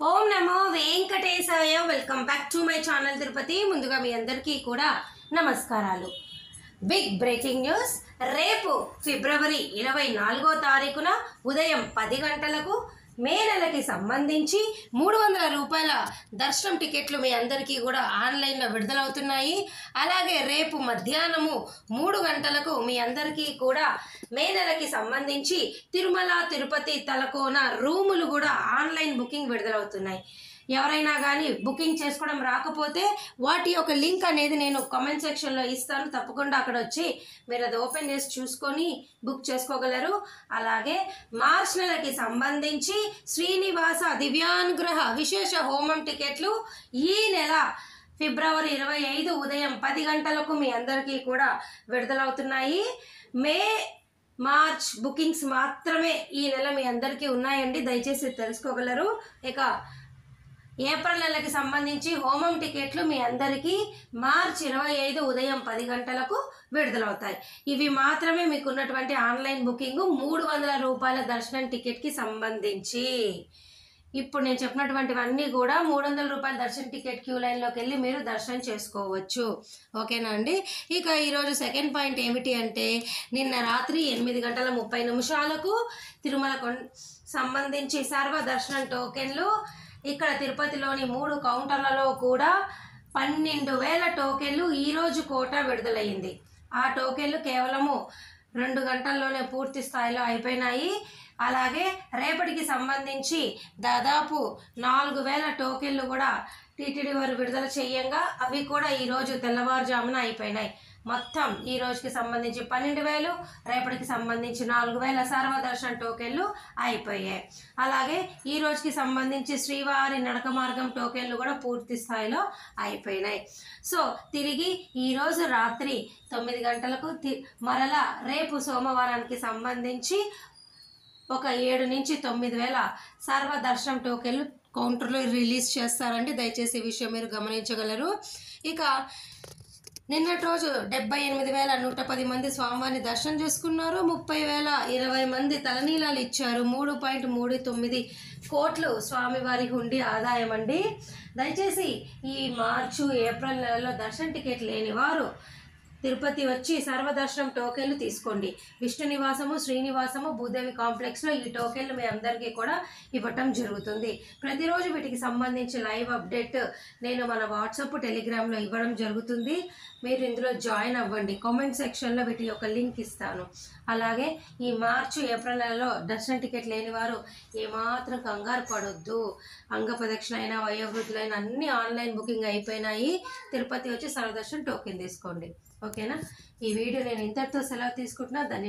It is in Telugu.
ఓం నమో వెంకటేశాయ. Welcome back to my channel Tirupati. ముందుగా మీ అందరికీ కూడా నమస్కారాలు. Big breaking news. రేపు ఫిబ్రవరి 24వ తారీఖున ఉదయం 10 గంటలకు మే నెలకి సంబంధించి 300 రూపాయల దర్శనం టికెట్లు మీ అందరికీ కూడా ఆన్లైన్లో విడుదలవుతున్నాయి. అలాగే రేపు మధ్యాహ్నము 3 గంటలకు మీ అందరికీ కూడా మే నెలకి సంబంధించి తిరుమల తిరుపతి తలకోన రూములు కూడా ఆన్లైన్ బుకింగ్ విడుదలవుతున్నాయి. ఎవరైనా కానీ బుకింగ్ చేసుకోవడం రాకపోతే వాటి యొక్క లింక్ అనేది నేను కామెంట్ సెక్షన్లో ఇస్తాను. తప్పకుండా అక్కడ వచ్చి మీరు అది ఓపెన్ చేసి చూసుకొని బుక్ చేసుకోగలరు. అలాగే మార్చ్ నెలకి సంబంధించి శ్రీనివాస దివ్యానుగ్రహ విశేష హోమం టికెట్లు ఈ నెల ఫిబ్రవరి 25 ఉదయం 10 గంటలకు మీ అందరికీ కూడా విడుదలవుతున్నాయి. మార్చ్ బుకింగ్స్ మాత్రమే ఈ నెల మీ అందరికీ ఉన్నాయండి, దయచేసి తెలుసుకోగలరు. ఇక ఏప్రిల్ నెలకి సంబంధించి హోమం టికెట్లు మీ అందరికీ మార్చ్ 25 ఉదయం 10 గంటలకు విడుదలవుతాయి. ఇవి మాత్రమే మీకు ఉన్నటువంటి ఆన్లైన్ బుకింగ్ 300 రూపాయల దర్శనం టికెట్కి సంబంధించి. ఇప్పుడు నేను చెప్పినటువంటివన్నీ కూడా 300 రూపాయల దర్శనం టికెట్ క్యూ లైన్లోకి వెళ్ళి మీరు దర్శనం చేసుకోవచ్చు. ఓకేనా అండి. ఇక ఈరోజు సెకండ్ పాయింట్ ఏమిటి అంటే, నిన్న రాత్రి 8:30 తిరుమల సంబంధించి సర్వ దర్శనం టోకెన్లు ఇక్కడ తిరుపతిలోని 3 కౌంటర్లలో కూడా 12,000 టోకెన్లు ఈరోజు కోటా విడుదలయ్యింది. ఆ టోకెన్లు కేవలము 2 గంటల్లోనే పూర్తి స్థాయిలో అయిపోయినాయి. అలాగే రేపటికి సంబంధించి దాదాపు 4,000 టోకెన్లు కూడా టీటీడీ వారు విడుదల చేయంగా అవి కూడా ఈరోజు తెల్లవారుజామున అయిపోయినాయి. మొత్తం ఈ రోజుకి సంబంధించి 12,000, రేపటికి సంబంధించి 4,000 సర్వదర్శన టోకెన్లు అయిపోయాయి. అలాగే ఈ రోజుకి సంబంధించి శ్రీవారి నడక మార్గం టోకెన్లు కూడా పూర్తి స్థాయిలో అయిపోయినాయి. సో తిరిగి ఈరోజు రాత్రి 9 గంటలకు మరలా రేపు సోమవారానికి సంబంధించి ఒక 7 నుంచి 9,000 సర్వదర్శనం టోకెన్లు కౌంటర్లో రిలీజ్ చేస్తారండి. దయచేసి ఈ విషయం మీరు గమనించగలరు. ఇక నిన్నటి రోజు 78,110 మంది స్వామివారిని దర్శనం చేసుకున్నారు. 30,020 మంది తలనీలాలు ఇచ్చారు. 3.39 కోట్లు స్వామివారి హుండీ ఆదాయం అండి. దయచేసి ఈ మార్చు ఏప్రిల్ నెలలో దర్శన టికెట్ లేని వారు తిరుపతి వచ్చి సర్వదర్శనం టోకెన్లు తీసుకోండి. విష్ణు నివాసము, శ్రీనివాసము, భూదేవి కాంప్లెక్స్లో ఈ టోకెన్లు మీ అందరికీ కూడా ఇవ్వటం జరుగుతుంది. ప్రతిరోజు వీటికి సంబంధించి లైవ్ అప్డేట్ నేను మన వాట్సాప్, టెలిగ్రామ్లో ఇవ్వడం జరుగుతుంది. మీరు ఇందులో జాయిన్ అవ్వండి. కామెంట్ సెక్షన్లో వీటి యొక్క లింక్ ఇస్తాను. అలాగే ఈ మార్చి ఏప్రిల్ నెలలో దర్శన టికెట్ లేని వారు ఏమాత్రం కంగారు పడొద్దు. అంగప్రదక్షిణ అయినా, వయోవృద్ధులైన అన్ని ఆన్లైన్ బుకింగ్ అయిపోయినాయి. తిరుపతి వచ్చి సర్వదర్శనం టోకెన్ తీసుకోండి. ఓకేనా. ఈ వీడియో నేను ఇంతటితో సెలవు తీసుకుంటున్నా. ధన్యవాదాలు.